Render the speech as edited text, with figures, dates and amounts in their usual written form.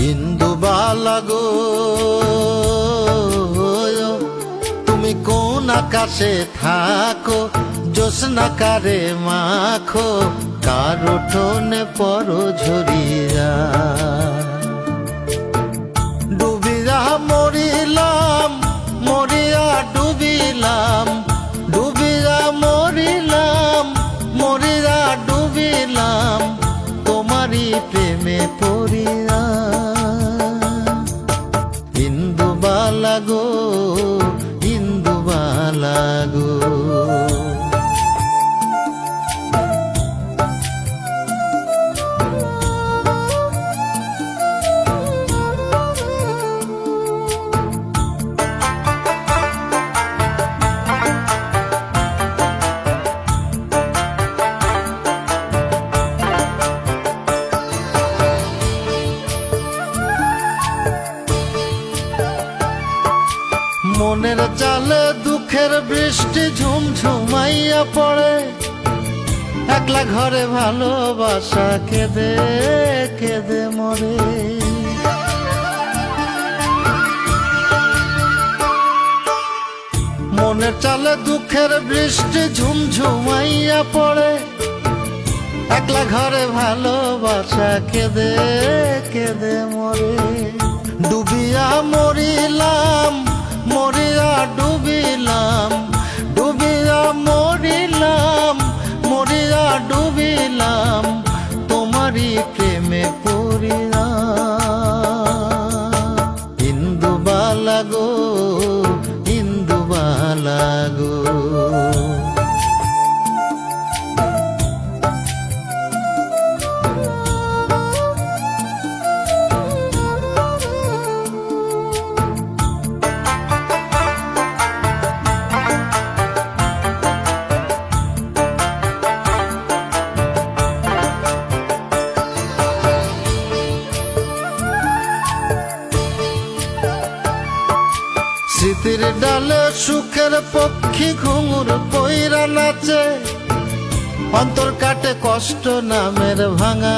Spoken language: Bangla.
ইন্দুবালা গো, তুমি কোন আকাশে থাকো, জ্যোৎস্না কারে মাখো, কার উঠোনে পরো ঝরিয়া। ডুবিয়া মরিলাম, মরিয়া ডুবিলাম, ডুবিয়া মরিলাম, মরিয়া ডুবিলাম, তোমারই প্রেমে পড়িয়া। ইন্দুবালা গো, ইন্দুবালা গো। মনের চালে দুঃখের বৃষ্টি ঝুমঝুমাইয়া পড়ে, একলা ঘরে ভালোবাসা কেঁদে কেঁদে মরে। মনের চালে দুঃখের বৃষ্টি ঝুমঝুমাইয়া পড়ে, একলা ঘরে ভালোবাসা কেঁদে কেঁদে মরে। ডুবিয়া মরিলাম, মরিয়া ডুবিলাম, ডুবিয়া মরিলাম, মরিয়া ডুবিলাম, তোমারই প্রেমে পড়িয়া। ইন্দুবালা গো, ইন্দুবালা গো। স্মৃতির ডালে সুখের পক্ষী ঘুঙুর পইরা নাচে, অন্তর কাটে কষ্ট নামের ভাঙা।